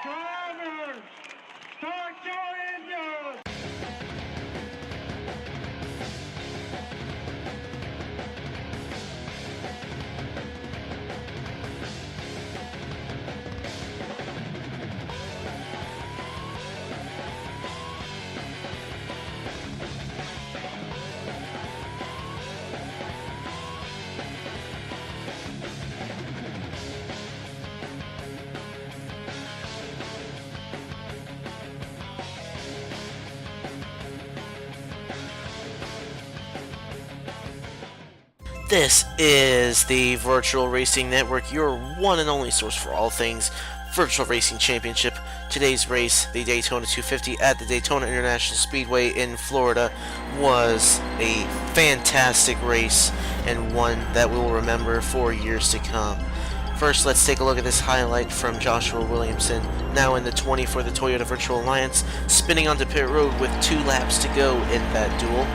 Drivers, start your engines! This is the Virtual Racing Network, your one and only source for all things Virtual Racing Championship. Today's race, the Daytona 250 at the Daytona International Speedway in Florida, was a fantastic race and one that we will remember for years to come. First, let's take a look at this highlight from Joshua Williamson, now in the 20 for the Toyota Virtual Alliance, spinning onto pit road with 2 laps to go in that duel.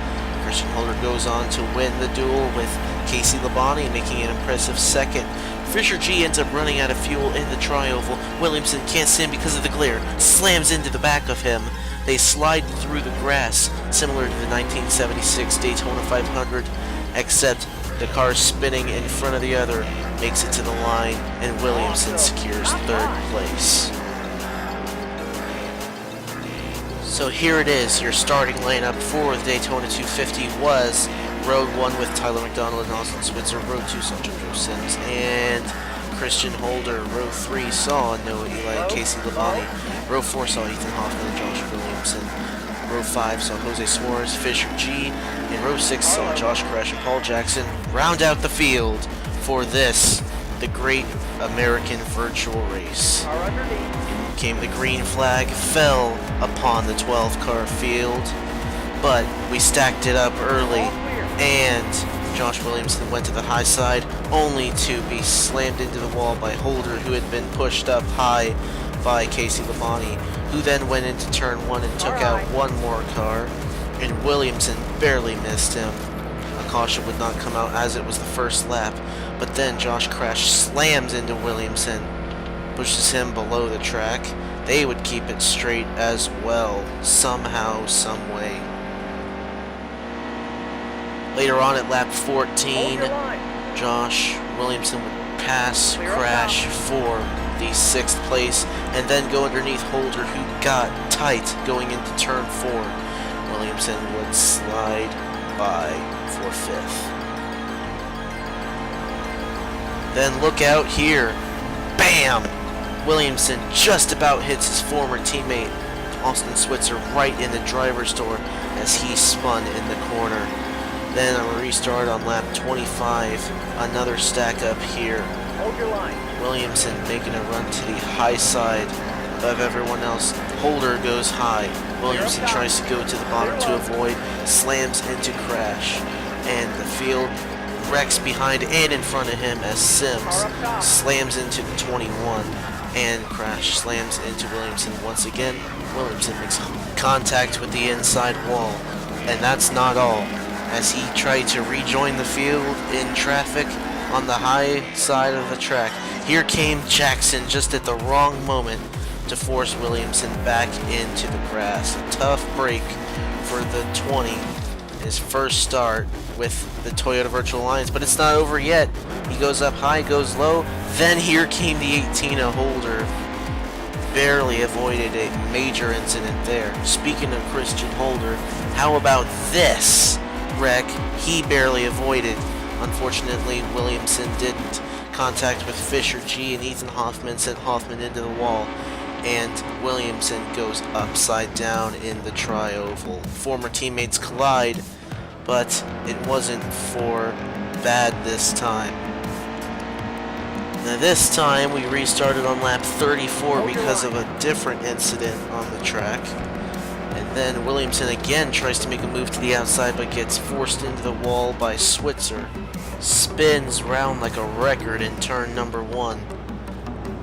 Christian Holder goes on to win the duel with Casey Labonte making an impressive second. Fisher G ends up running out of fuel in the tri-oval. Williamson can't stand because of the glare, slams into the back of him. They slide through the grass, similar to the 1976 Daytona 500, except the car spinning in front of the other makes it to the line, and Williamson secures 3rd place. So here it is, your starting lineup for the Daytona 250 was Road 1 with Tyler McDonald and Austin Switzer, Road 2 saw JoJo Sims and Christian Holder, Road 3 saw Noah Eli and Casey Labonte, Road 4 saw Ethan Hoffman and Josh Williamson, Row 5 saw Jose Suarez, Fisher G, and Row 6 saw Josh Crash and Paul Jackson round out the field for this, the great American virtual race. Came the green flag, fell upon the 12-car field, but we stacked it up early, and Josh Williamson went to the high side, only to be slammed into the wall by Holder, who had been pushed up high by Casey Labonte, who then went into turn 1 and took out one more car, and Williamson barely missed him. A caution would not come out as it was the first lap, but then Josh Crash slams into Williamson, pushes him below the track. They would keep it straight as well, somehow, some way. Later on at lap 14, Josh Williamson would pass Crash for the 6th place, and then go underneath Holder, who got tight going into turn 4. Williamson would slide by for 5th. Then look out here. Bam! Williamson just about hits his former teammate Austin Switzer right in the driver's door as he spun in the corner. Then a restart on lap 25, another stack up here. Hold your line. Williamson making a run to the high side of everyone else. Holder goes high. Williamson tries to go to the bottom to avoid, slams into Crash, and the field wrecks behind and in front of him as Sims slams into the 21, and Crash slams into Williamson once again. Williamson makes contact with the inside wall, and that's not all, as he tried to rejoin the field in traffic on the high side of the track. Here came Jackson just at the wrong moment to force Williamson back into the grass. A tough break for the 20, his first start with the Toyota Virtual Alliance, but it's not over yet. He goes up high, goes low, then here came the 18 Holder. Barely avoided a major incident there. Speaking of Christian Holder, how about this wreck he barely avoided? Unfortunately, Williamson didn't. Contact with Fisher G and Ethan Hoffman sent Hoffman into the wall, and Williamson goes upside down in the tri-oval. Former teammates collide, but it wasn't for bad this time. Now this time we restarted on lap 34 because of a different incident on the track. And then Williamson again tries to make a move to the outside but gets forced into the wall by Switzer. Spins round like a record in turn number 1.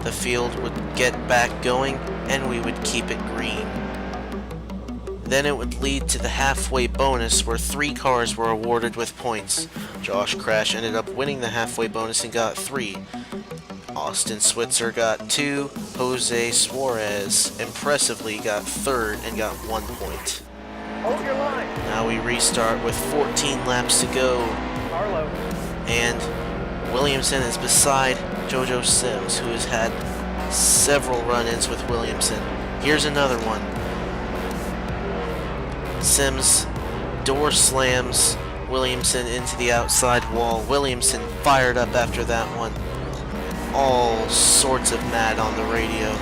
The field would get back going and we would keep it green. Then it would lead to the halfway bonus where 3 cars were awarded with points. Josh Crash ended up winning the halfway bonus and got 3. Austin Switzer got 2. Jose Suarez impressively got 3rd and got 1 point. Hold your line. Now we restart with 14 laps to go. Carlo. And Williamson is beside JoJo Sims, who has had several run-ins with Williamson. Here's another one. Sims door slams Williamson into the outside wall. Williamson fired up after that one. All sorts of mad on the radio.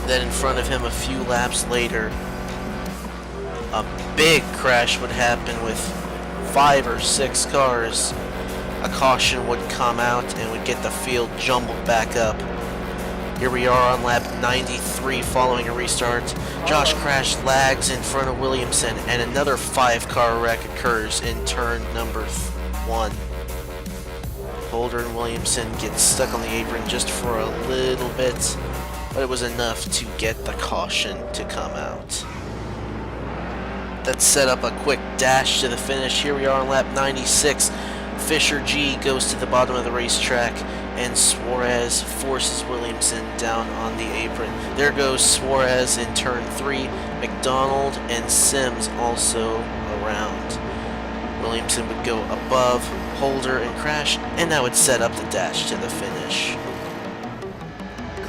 Then in front of him a few laps later, a big crash would happen with 5 or 6 cars. A caution would come out and would get the field jumbled back up. Here we are on lap 93 following a restart. Josh Crash lags in front of Williamson and another 5-car wreck occurs in turn number 1. Holder and Williamson get stuck on the apron just for a little bit, but it was enough to get the caution to come out. That set up a quick dash to the finish. Here we are on lap 96. Fisher G goes to the bottom of the racetrack, and Suarez forces Williamson down on the apron. There goes Suarez in turn 3. McDonald and Sims also around. Williamson would go above Holder and Crash, and that would set up the dash to the finish.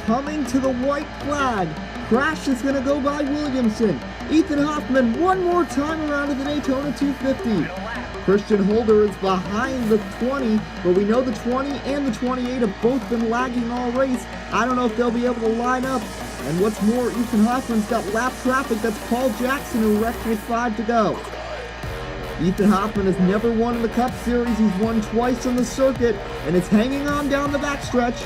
Coming to the white flag. Crash is going to go by Williamson. Ethan Hoffman one more time around to the Daytona 250. Christian Holder is behind the 20, but we know the 20 and the 28 have both been lagging all race. I don't know if they'll be able to line up. And what's more, Ethan Hoffman's got lap traffic. That's Paul Jackson, who wrecked with 5 to go. Ethan Hoffman has never won in the Cup Series. He's won twice on the circuit, and it's hanging on down the backstretch.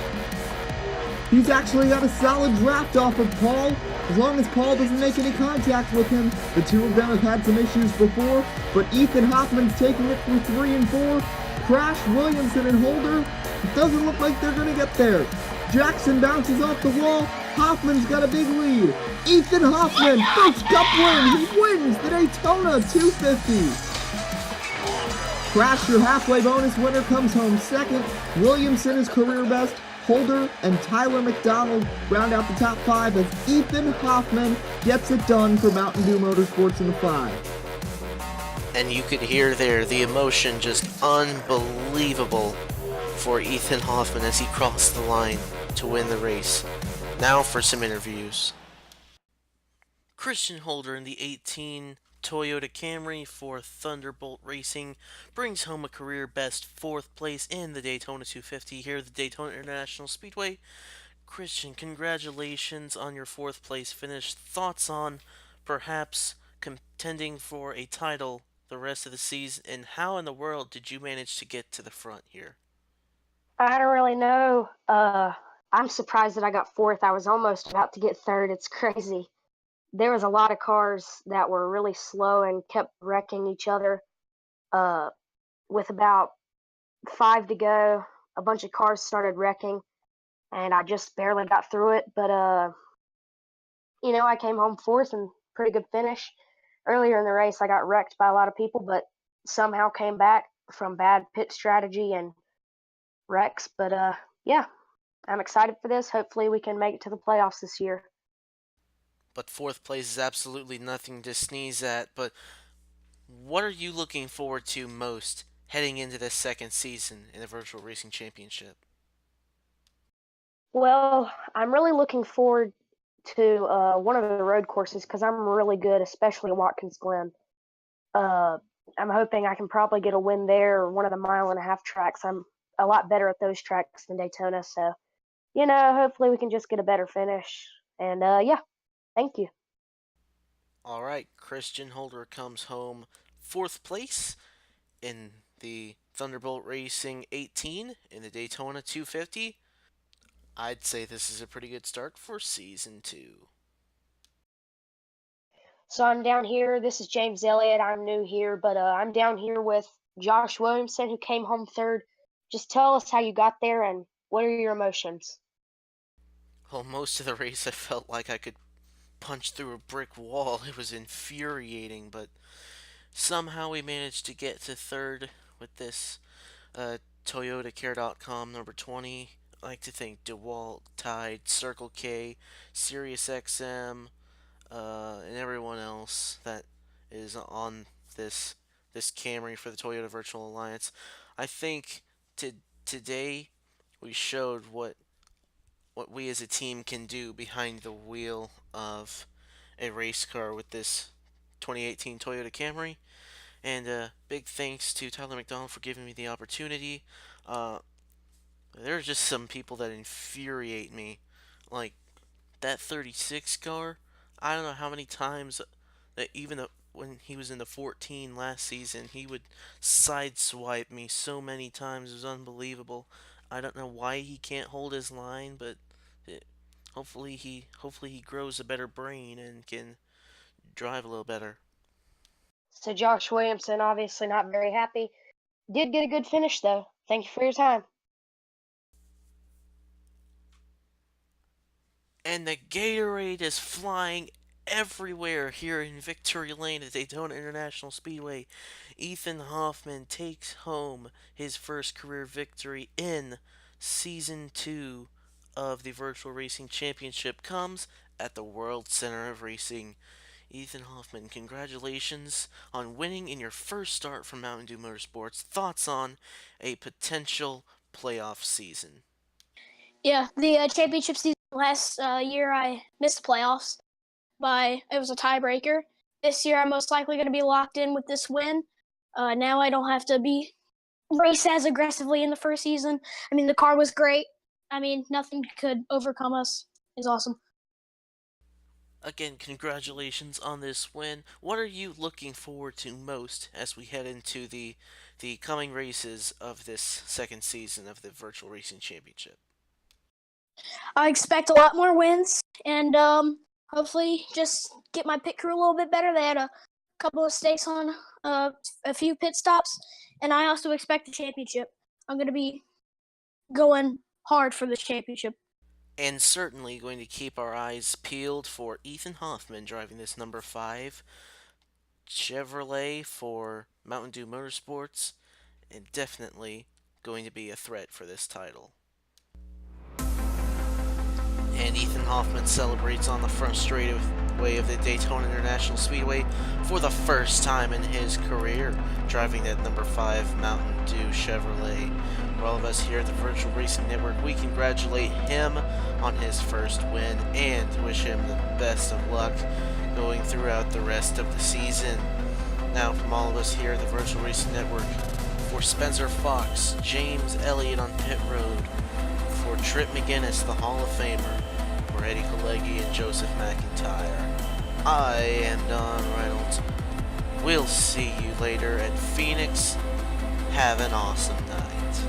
He's actually got a solid draft off of Paul. As long as Paul doesn't make any contact with him. The two of them have had some issues before, but Ethan Hoffman's taking it through 3 and 4. Crash, Williamson, and Holder. It doesn't look like they're going to get there. Jackson bounces off the wall. Hoffman's got a big lead. Ethan Hoffman, first Cup win. He wins the Daytona 250. Crash, your halfway bonus winner, comes home second. Williamson is career best. Holder and Tyler McDonald round out the top 5 as Ethan Hoffman gets it done for Mountain Dew Motorsports in the 5. And you could hear there the emotion just unbelievable for Ethan Hoffman as he crossed the line to win the race. Now for some interviews. Christian Holder in the 18 Toyota Camry for Thunderbolt Racing brings home a career best 4th place in the Daytona 250 here at the Daytona International Speedway. Christian, congratulations on your 4th place finish. Thoughts on perhaps contending for a title the rest of the season, and how in the world did you manage to get to the front here? I don't really know. I'm surprised that I got 4th. I was almost about to get 3rd. It's crazy. There was a lot of cars that were really slow and kept wrecking each other. With about 5 to go, a bunch of cars started wrecking, and I just barely got through it. But I came home 4th and pretty good finish. Earlier in the race, I got wrecked by a lot of people, but somehow came back from bad pit strategy and wrecks. But yeah, I'm excited for this. Hopefully, we can make it to the playoffs this year. But 4th place is absolutely nothing to sneeze at. But what are you looking forward to most heading into this 2nd season in the Virtual Racing Championship? Well, I'm really looking forward to one of the road courses because I'm really good, especially Watkins Glen. I'm hoping I can probably get a win there, or one of the 1.5-mile tracks. I'm a lot better at those tracks than Daytona, so hopefully we can just get a better finish. And yeah. Thank you. All right, Christian Holder comes home 4th place in the Thunderbolt Racing 18 in the Daytona 250. I'd say this is a pretty good start for Season 2. So I'm down here. This is James Elliott. I'm new here, but I'm down here with Josh Williamson, who came home 3rd. Just tell us how you got there and what are your emotions? Well, most of the race I felt like I could punch through a brick wall. It was infuriating, but somehow we managed to get to 3rd with this ToyotaCare.com number 20. I'd like to thank DeWalt, Tide, Circle K, SiriusXM, and everyone else that is on this Camry for the Toyota Virtual Alliance. I think today we showed what we as a team can do behind the wheel of a race car with this 2018 Toyota Camry. And big thanks to Tyler McDonald for giving me the opportunity. Uh, there are just some people that infuriate me, like that 36 car. I don't know how many times that even when he was in the 14 last season, he would sideswipe me so many times. It was unbelievable. I don't know why he can't hold his line, but it, hopefully he grows a better brain and can drive a little better. So Josh Williamson, obviously not very happy. Did get a good finish, though. Thank you for your time. And the Gatorade is flying everywhere here in Victory Lane at Daytona International Speedway. Ethan Hoffman takes home his first career victory in Season 2 of the Virtual Racing Championship. Comes at the World Center of Racing. Ethan Hoffman, congratulations on winning in your first start from Mountain Dew Motorsports. Thoughts on a potential playoff season? Yeah, the championship season last year I missed the playoffs it was a tiebreaker. This year I'm most likely going to be locked in with this win. Now I don't have to race as aggressively in the first season. I mean, the car was great. I mean, nothing could overcome us. It's awesome. Again, congratulations on this win. What are you looking forward to most as we head into the coming races of this second season of the Virtual Racing Championship? I expect a lot more wins and hopefully just get my pit crew a little bit better. They had a couple of mistakes on a few pit stops, and I also expect the championship. I'm going to be going hard for the championship. And certainly going to keep our eyes peeled for Ethan Hoffman driving this number 5 Chevrolet for Mountain Dew Motorsports, and definitely going to be a threat for this title. And Ethan Hoffman celebrates on the front straightaway of the Daytona International Speedway for the first time in his career, driving that number 5 Mountain Dew Chevrolet. For all of us here at the Virtual Racing Network, we congratulate him on his first win and wish him the best of luck going throughout the rest of the season. Now, from all of us here at the Virtual Racing Network, for Spencer Fox, James Elliott on pit road, for Trip McGinnis, the Hall of Famer, for Eddie Pileggi and Joseph McIntyre, I am Don Reynolds. We'll see you later at Phoenix. Have an awesome night.